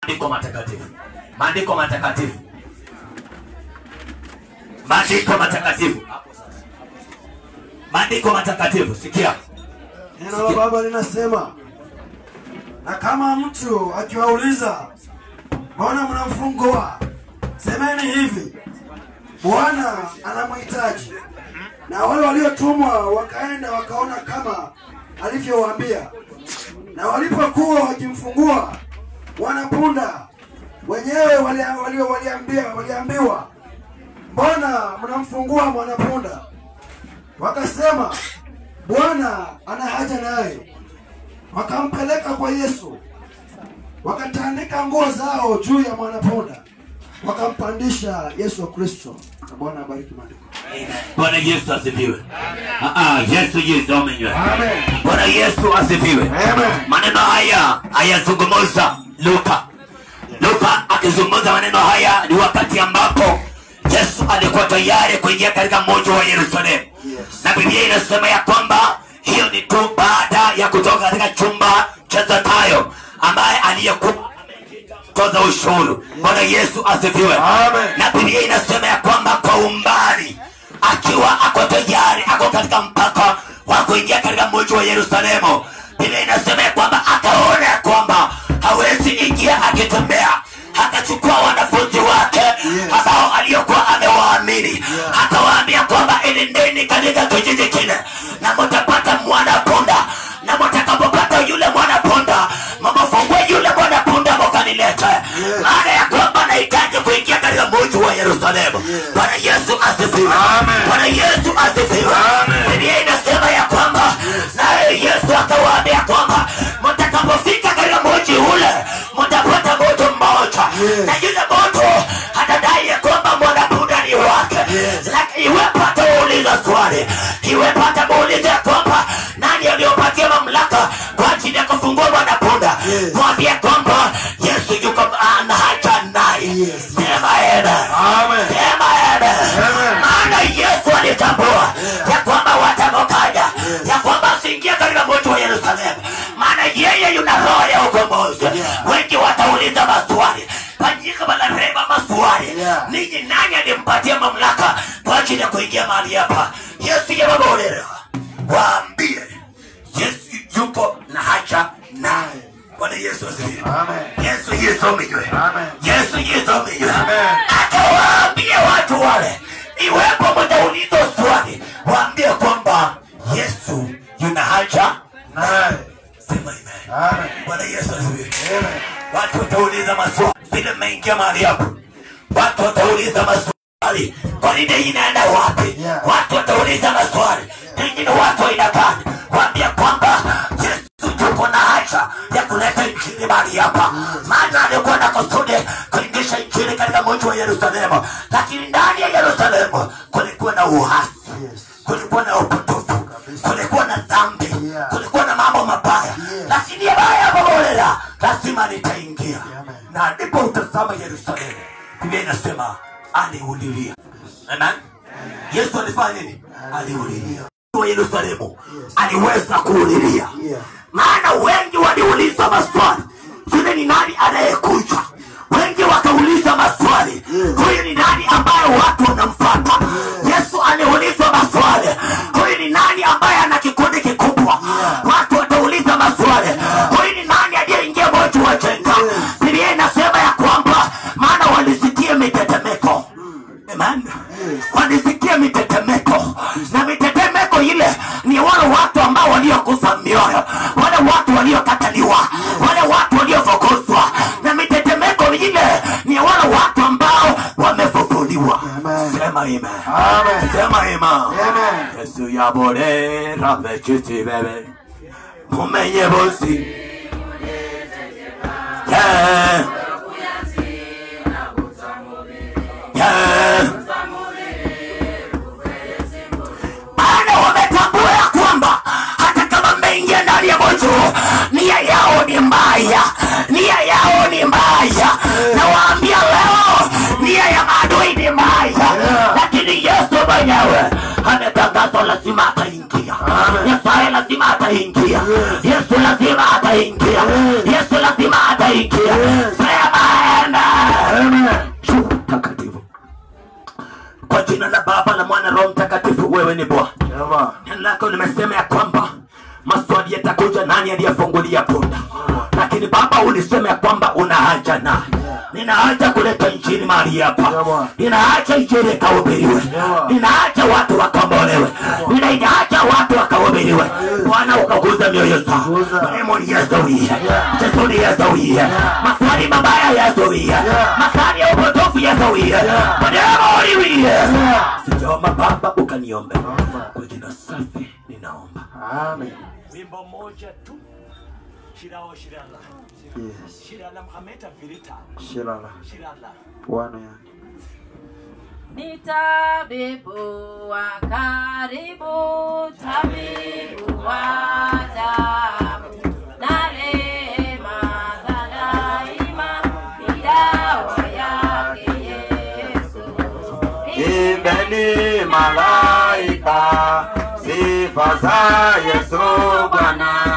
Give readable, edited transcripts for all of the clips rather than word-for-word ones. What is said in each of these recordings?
Maandiko matakatifu. Maandiko matakatifu. Maandiko matakatifu. Maandiko matakatifu. Sikia. Neno la Baba linasema, na kama mtu akiwauliza, mbona mnamfungua? Semeni hivi, Bwana anamhitaji. Na wale waliotumwa wakaenda wakaona kama alivyowaambia. Na walipokuwa wakimfungua, wanapunda wenyewe waliambiwa, mbona mnamfungua mwanapunda? Wakasema, Bwana ana haja naye. Wakampeleka kwa Yesu, wakatandika nguo zao juu ya mwanapunda, wakampandisha Yesu Kristo. Bwana abariki maandiko. Bwana Yesu asifiwe. Yesu Yesu amenywe. Amen. Bwana Yesu asifiwe. Amen. Maneno haya hayazungumza Luka akizungumza maneno haya ni wakati ambapo Yesu alikuwa tayari kuingia katika mji wa Yerusalemu. Na Biblia inasema ya kwamba hiyo ni tu baada ya kutoka katika chumba cha Zakayo ambaye aliyekuwa toza ushuru. Bwana Yesu asifiwe. Na Biblia inasema ya kwamba kwa umbali akiwa ako tayari ako katika mpaka wa kuingia katika mji wa Yerusalemu, Biblia inasema ya kwamba akaona ya kwamba hawezi ingia akitembea, akachukua wanafunzi wake ambao aliyokuwa amewaamini, akawaambia kwamba enendeni katika kijiji kile na mtapata mwanapunda, na mtakapopata yule mwanapunda mfungue yule mwanapunda mkanilete, maana ya kwamba nahitaji kuingia katika mji wa Yerusalemu. Bwana Yesu asifiwe. Bwana Yesu asifiwe. Biblia inasema ya kwamba na Yesu akawaambia kwamba mtakapofika katika mji ule mtapata moto mmoja, na yule moto atadai ya kwamba mwanapunda ni wake. Lakini iwepo atauliza swali, iwepo atamuuliza ya kwamba nani aliyopatia mamlaka kwa ajili ya kufungua mwanapunda, mwambie kwamba Yesu yuko ana haja naye. Sema amen. Sema amen. Maana Yesu alitambua ya kwamba watamokaja ya kwamba asiingia katika mji wa Yerusalemu, maana yeye yuna roho ya ukombozi. Wengi watauliza maswali, panyika banareba maswali, ninyi nani alimpatia mamlaka kwa ajili ya kuingia mahali hapa? Yesu yababolera, waambie Yesu yuko na haja naye. Bwana Yesu asifiwe. Yesu Yesu amenywe. Yesu Yesu amenywe. Akawaambia watu wale, iwepo mtauliza swali, waambie kwamba Yesu yuna haja naye. Sema amen. Bwana Yesu asifiwe. Watu watauliza maswali vile mmeingia mahali hapo. Watu watauliza maswali, kwa nini inaenda wapi? Watu watauliza maswali, pengine watu wainakani, waambia kwamba Yesu yuko na haja ya kuleta injili mahali hapa. Maana alikuwa na kusudi kuingisha injili katika mji wa Yerusalemu, lakini ndani ya Yerusalemu kulikuwa na uhasi, kulikuwa na upotofu, kulikuwa na dhambi, kulikuwa na mambo mabaya. Lakini haya mabolela lazima nitaingia. Na ndipo utazama Yerusalemu, Biblia inasema aliulilia. Amen. Yesu alifanya nini? Aliulilia. Wa Yerusalemu aliweza kuulilia. Maana wengi waliuliza maswali, yule ni nani anayekuja? Wengi wakauliza maswali, huyu ni nani ambaye watu wanamfuata? Yesu aliuliza maswali, huyu ni nani ambaye ana kikundi kikubwa? Watu watauliza maswali, huyu ni nani aliyeingia mji wa Jenga? Biblia inasema ya kwamba maana walisikia mitetemeko. Amen. Walisikia mitetemeko, na mitetemeko ile ni wale watu ambao waliokufa mioyo, wale watu waliokataliwa, wale watu waliofukuzwa. Na mitetemeko ile ni wale watu ambao wamefufuliwa. Sema amen. Sema amen. Yesu yabore rafechiti bebe mumenye bosi. Maana wametambua ya kwamba hata kama mmeingia ndani ya moto, nia yao ni mbaya, nia yao ni mbaya. Na waambia leo nia ya maadui ni mbaya, lakini Yesu mwenyewe ametangaza lazima ataingia. Yesu lazima ataingia. Yesu lazima ataingia. Yesu lazima ataingia. Sema jina la Baba na Mwana Roho Mtakatifu, wewe ni Bwana. Neno lako limesema ya kwamba maswali yatakuja, nani aliyefungulia punda. Lakini Baba ulisema ya kwamba una haja naye. Nina haja kuleta injili mahali hapa. Nina haja injili kahubiriwe. Nina haja watu wakombolewe. Nina haja watu wakahubiriwe. Bwana ukaguza mioyo zao. Demoni yazuia. Jesuri yazuia. Maswali mabaya yazuia. Maswali ya upotofu yazuia. Demoni wiya. Sijaomba Baba ukaniombe. Kwa jina safi ninaomba. Amen. Wimbo moja tu. Shirao shirala. Yes. Shirala Muhameta Virita. Shirala. Shirala. Bwana ya. Ni tabibu wa karibu, tabibu wa ajabu, na rehema za daima, ni dawa yake Yesu. Imbeni malaika, sifa za Yesu Bwana.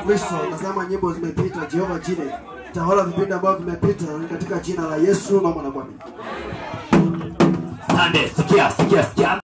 Kristo. Tazama nyimbo zimepita, Jehova Jire. Tawala vipindi ambavyo vimepita katika jina la Yesu na mwana wa Bwana. Asante, sikia.